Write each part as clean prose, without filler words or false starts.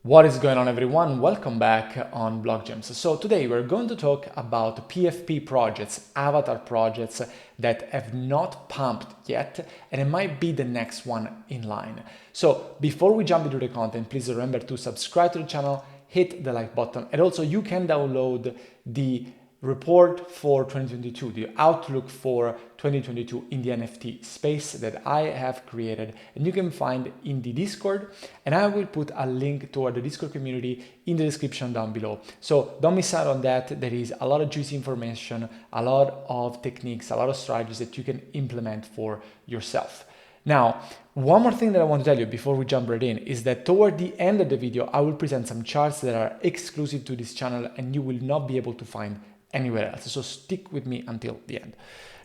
What is going on, everyone? Welcome back on BlockGems. So today we're going to talk about PFP projects, avatar projects that have not pumped yet, and it might be the next one in line. So before we jump into the content, please remember to subscribe to the channel, hit the like button, and also you can download the report for 2022, the outlook for 2022 in the NFT space that I have created, and you can find in the Discord, and I will put a link toward the Discord community in the description down below. So don't miss out on that. There is a lot of juicy information, a lot of techniques, a lot of strategies that you can implement for yourself. Now, one more thing that I want to tell you before we jump right in is that toward the end of the video, I will present some charts that are exclusive to this channel and you will not be able to find anywhere else. So stick with me until the end.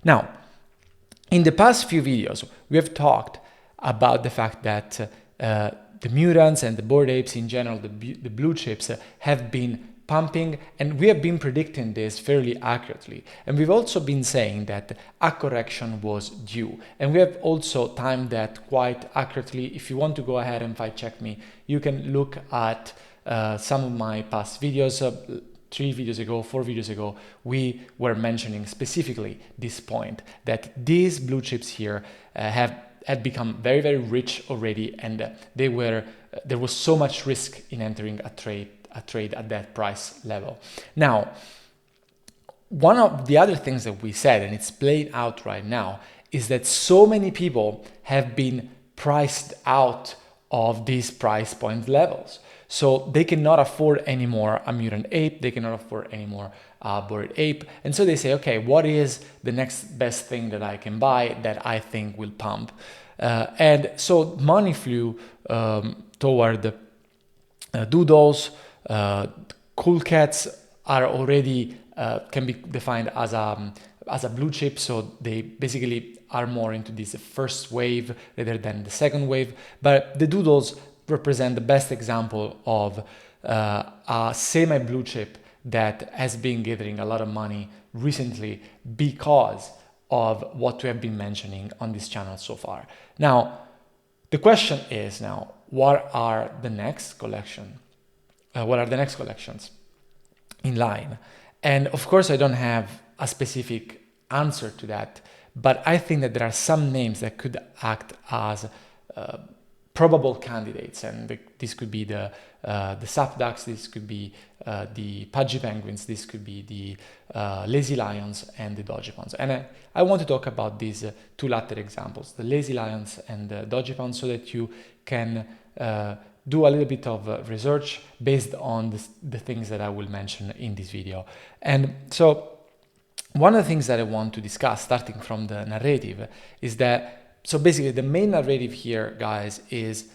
Now, in the past few videos, we have talked about the fact that the mutants and the Bored Apes in general, the blue chips, have been pumping, and we have been predicting this fairly accurately. And we've also been saying that a correction was due. And we have also timed that quite accurately. If you want to go ahead and fact check me, you can look at some of my past videos. 3 videos ago, 4 videos ago, we were mentioning specifically this point, that these blue chips here had become very, very rich already, and there was so much risk in entering a trade at that price level. Now, one of the other things that we said, and it's played out right now, is that so many people have been priced out of these price point levels. So they cannot afford anymore a mutant ape, they cannot afford anymore a Bored Ape. And so they say, okay, what is the next best thing that I can buy that I think will pump? And so money flew toward doodles. Cool cats are already, can be defined as a blue chip, so they basically are more into this first wave rather than the second wave. But the doodles represent the best example of a semi-blue chip that has been gathering a lot of money recently because of what we have been mentioning on this channel so far. Now, the question is now, what are the next collections in line? And of course, I don't have a specific answer to that, but I think that there are some names that could act as probable candidates, and this could be the Sapducks, this could be the Pudgy Penguins, this could be the Lazy Lions and the Dogipons. And I want to talk about these two latter examples, the Lazy Lions and the Dogipons, so that you can do a little bit of research based on the things that I will mention in this video. And so one of the things that I want to discuss, starting from the narrative, is that so basically the main narrative here, guys, is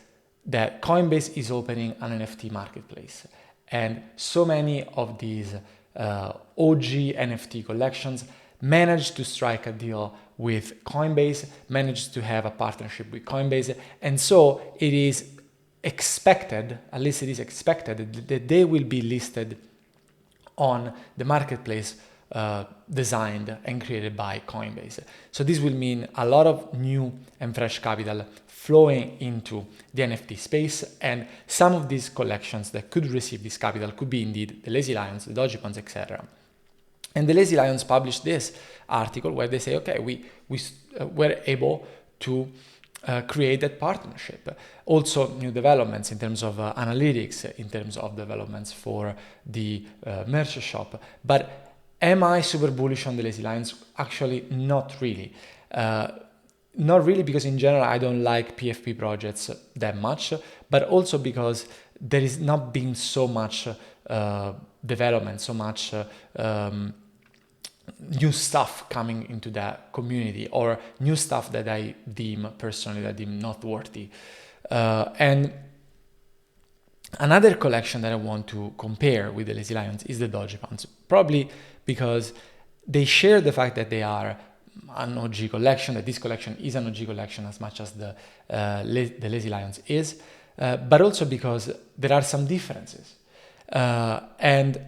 that Coinbase is opening an NFT marketplace. And so many of these OG NFT collections managed to strike a deal with Coinbase, managed to have a partnership with Coinbase. And so it is expected, at least it is expected, that they will be listed on the marketplace designed and created by Coinbase. So this will mean a lot of new and fresh capital flowing into the NFT space, and some of these collections that could receive this capital could be indeed the Lazy Lions, the Dogipons, etc. And the Lazy Lions published this article where they say, okay, we were able to create that partnership. Also new developments in terms of analytics, in terms of developments for the merch shop. But am I super bullish on the Lazy Lions? Actually, not really. Not really, because in general, I don't like PFP projects that much, but also because there is not been so much development, so much new stuff coming into that community, or new stuff that I deem not worthy. And another collection that I want to compare with the Lazy Lions is the Dogipons, probably because they share the fact that they are an OG collection, that this collection is an OG collection as much as the Lazy Lions is, but also because there are some differences. And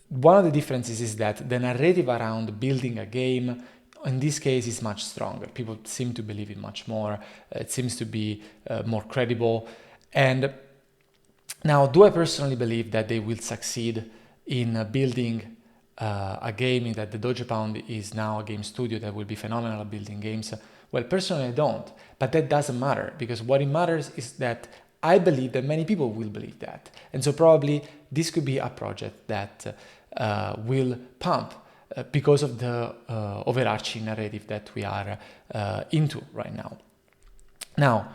one of the differences is that the narrative around building a game in this case is much stronger. People seem to believe it much more. It seems to be more credible. And Now, do I personally believe that they will succeed in building a game, that the Doge Pound is now a game studio that will be phenomenal at building games? Well, personally, I don't, but that doesn't matter, because what it matters is that I believe that many people will believe that. And so probably this could be a project that will pump because of the overarching narrative that we are into right now. Now,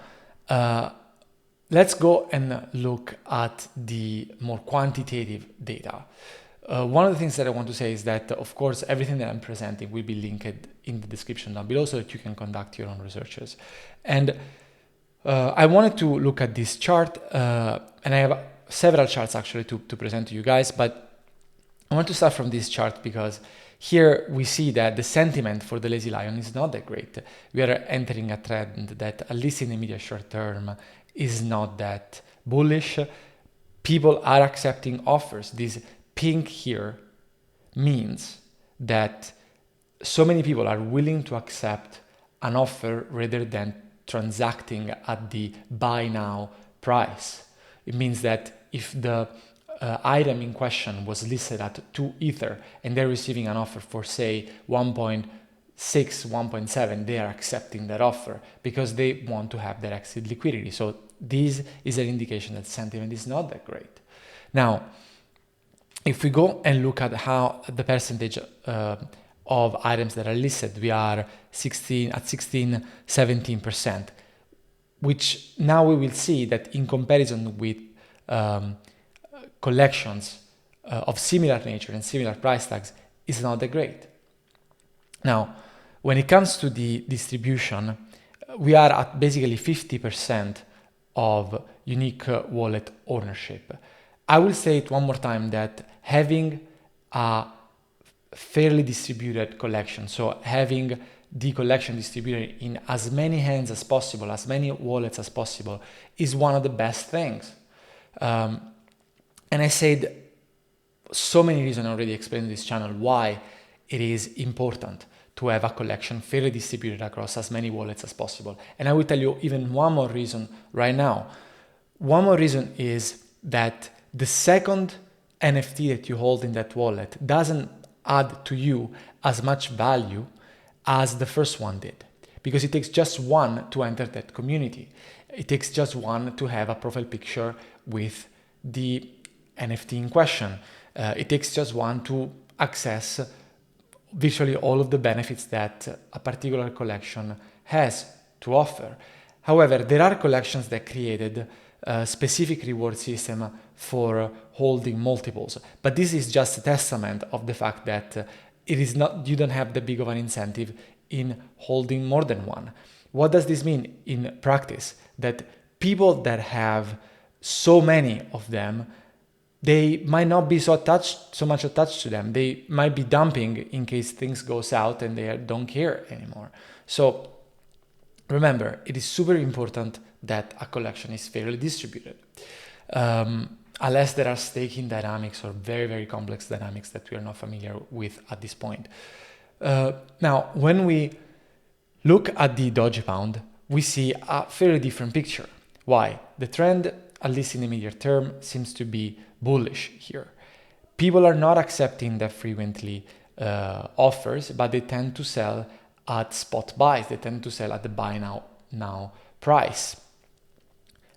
let's go and look at the more quantitative data. One of the things that I want to say is that, of course, everything that I'm presenting will be linked in the description down below so that you can conduct your own researches. And I wanted to look at this chart, and I have several charts actually to present to you guys, but I want to start from this chart because here we see that the sentiment for the Lazy Lion is not that great. We are entering a trend that, at least in the immediate short term, is not that bullish. People are accepting offers. This pink here means that so many people are willing to accept an offer rather than transacting at the buy now price. It means that if the item in question was listed at 2 Ether and they're receiving an offer for, say, 1.6, 1.7, they are accepting that offer because they want to have their exit liquidity. So this is an indication that sentiment is not that great. Now, if we go and look at how the percentage of items that are listed, we are 16, 17%, which now we will see that in comparison with collections of similar nature and similar price tags is not that great. Now, when it comes to the distribution, we are at basically 50% of unique wallet ownership. I will say it one more time that having a fairly distributed collection, so having the collection distributed in as many hands as possible, as many wallets as possible, is one of the best things. And I said so many reasons, I already explained in this channel why it is important to have a collection fairly distributed across as many wallets as possible. And I will tell you even one more reason right now. One more reason is that the second NFT that you hold in that wallet doesn't add to you as much value as the first one did, because it takes just one to enter that community. It takes just one to have a profile picture with the NFT in question. It takes just one to access virtually all of the benefits that a particular collection has to offer. However, there are collections that created a specific reward system for holding multiples, but this is just a testament of the fact that it is not, you don't have the big of an incentive in holding more than one. What does this mean in practice? That people that have so many of them, they might not be so much attached to them. They might be dumping in case things go south and they don't care anymore. So remember, it is super important that a collection is fairly distributed. Unless there are staking dynamics or very, very complex dynamics that we are not familiar with at this point. Now, when we look at the Doge Pound, we see a fairly different picture. Why? The trend, at least in the immediate term, seems to be bullish here. People are not accepting that frequently offers, but they tend to sell at spot buys. They tend to sell at the buy now price.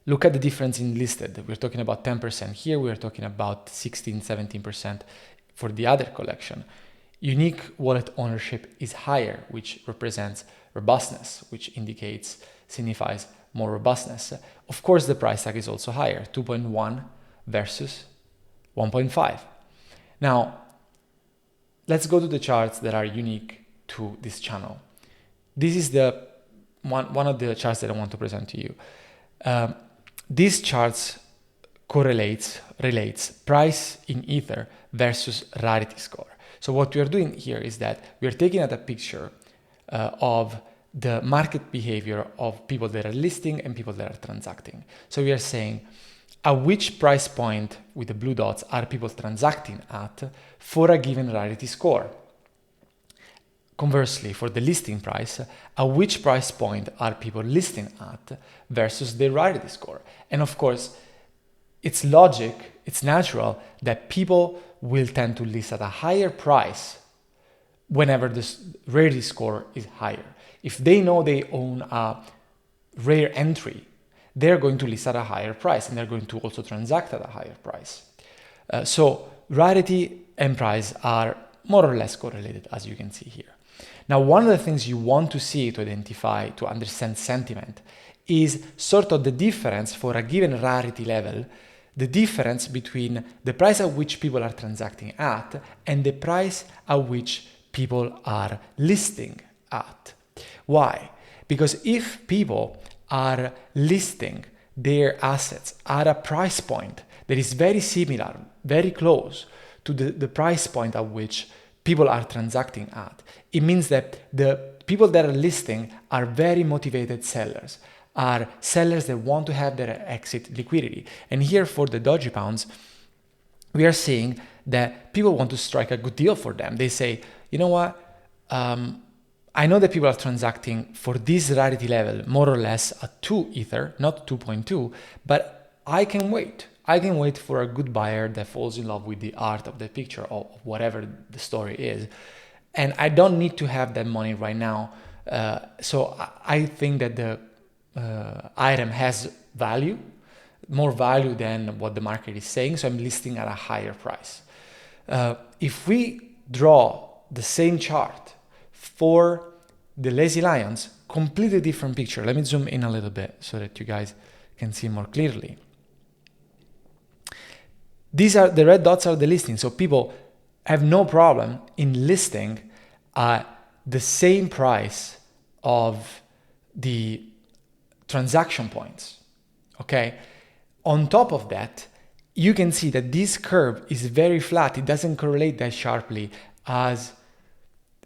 Look at the difference in listed. We're talking about 10% here. We're talking about 16, 17% for the other collection. Unique wallet ownership is higher, which represents robustness, which signifies more robustness. Of course, the price tag is also higher, 2.1 versus 1.5. Now, let's go to the charts that are unique to this channel. This is the one of the charts that I want to present to you. These charts relates price in Ether versus rarity score. So what we are doing here is that we are taking out a picture of the market behavior of people that are listing and people that are transacting. So we are saying at which price point with the blue dots are people transacting at for a given rarity score. Conversely, for the listing price, at which price point are people listing at versus the rarity score. And of course, it's logic, it's natural that people will tend to list at a higher price whenever the rarity score is higher. If they know they own a rare entry, they're going to list at a higher price, and they're going to also transact at a higher price. So rarity and price are more or less correlated, as you can see here. Now, one of the things you want to see to identify, to understand sentiment, is sort of the difference for a given rarity level, the difference between the price at which people are transacting at and the price at which people are listing at. Why? Because if people are listing their assets at a price point that is very similar, very close to the price point at which people are transacting at, it means that the people that are listing are very motivated sellers, are sellers that want to have their exit liquidity. And here for the Doji Pounds, we are seeing that people want to strike a good deal for them. They say, you know what, I know that people are transacting for this rarity level more or less at 2 Ether, not 2.2, but I can wait. I can wait for a good buyer that falls in love with the art of the picture or whatever the story is. And I don't need to have that money right now. So I think that the item has value, more value than what the market is saying. So I'm listing at a higher price. If we draw the same chart for the Lazy Lions, completely different picture. Let me zoom in a little bit so that you guys can see more clearly. These are the red dots are the listings. So people have no problem in listing at the same price of the transaction points. Okay. On top of that, you can see that this curve is very flat. It doesn't correlate that sharply as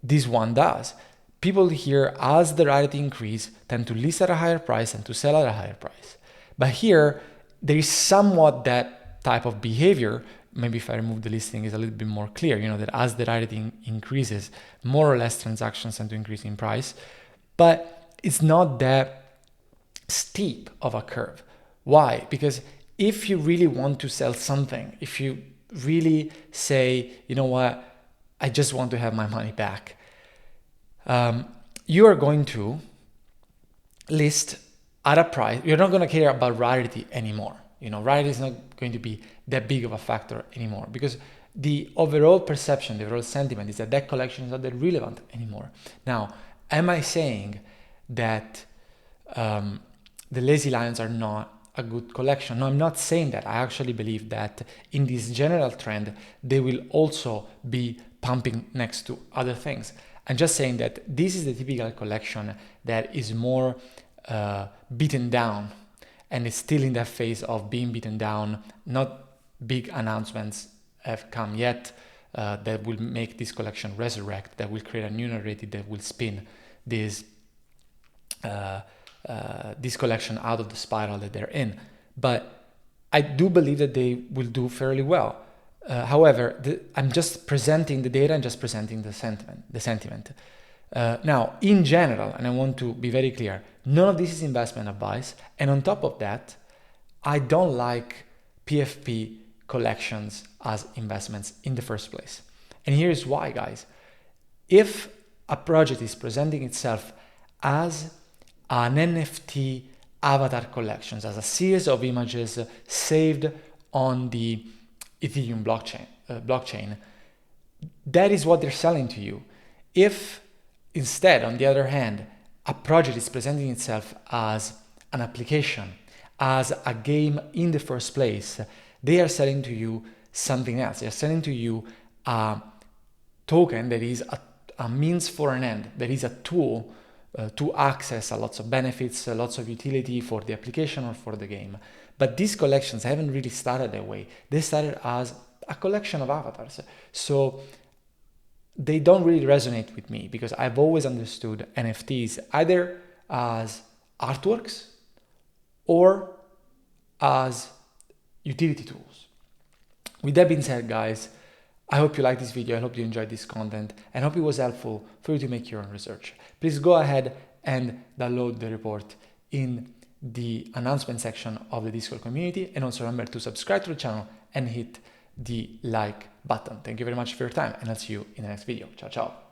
this one does. People here, as the rarity increase, tend to list at a higher price and to sell at a higher price. But here, there is somewhat that type of behavior. Maybe if I remove the listing, it's a little bit more clear, that as the rarity increases, more or less transactions tend to increase in price. But it's not that steep of a curve. Why? Because if you really want to sell something, if you really say, you know what, I just want to have my money back, you are going to list at a price. You're not going to care about rarity anymore. Rarity is not going to be that big of a factor anymore, because the overall perception, the overall sentiment is that collection is not that relevant anymore. Now, am I saying that the Lazy Lions are not a good collection? No, I'm not saying that. I actually believe that in this general trend, they will also be pumping next to other things. I'm just saying that this is the typical collection that is more beaten down and is still in that phase of being beaten down. Not big announcements have come yet that will make this collection resurrect, that will create a new narrative that will spin this collection out of the spiral that they're in. But I do believe that they will do fairly well. However, I'm just presenting the data and just presenting the sentiment. Now, in general, and I want to be very clear, none of this is investment advice. And on top of that, I don't like PFP collections as investments in the first place. And here's why, guys. If a project is presenting itself as an NFT avatar collections, as a series of images saved on the Ethereum blockchain, that is what they're selling to you. If instead, on the other hand, a project is presenting itself as an application, as a game in the first place, they are selling to you something else. They're selling to you a token that is a means for an end, that is a tool to access lots of benefits, lots of utility for the application or for the game. But these collections haven't really started that way. They started as a collection of avatars. So they don't really resonate with me, because I've always understood NFTs either as artworks or as utility tools. With that being said, guys, I hope you liked this video. I hope you enjoyed this content, and hope it was helpful for you to make your own research. Please go ahead and download the report in the announcement section of the Discord community, and also remember to subscribe to the channel and hit the like button. Thank you very much for your time, and I'll see you in the next video. Ciao, ciao.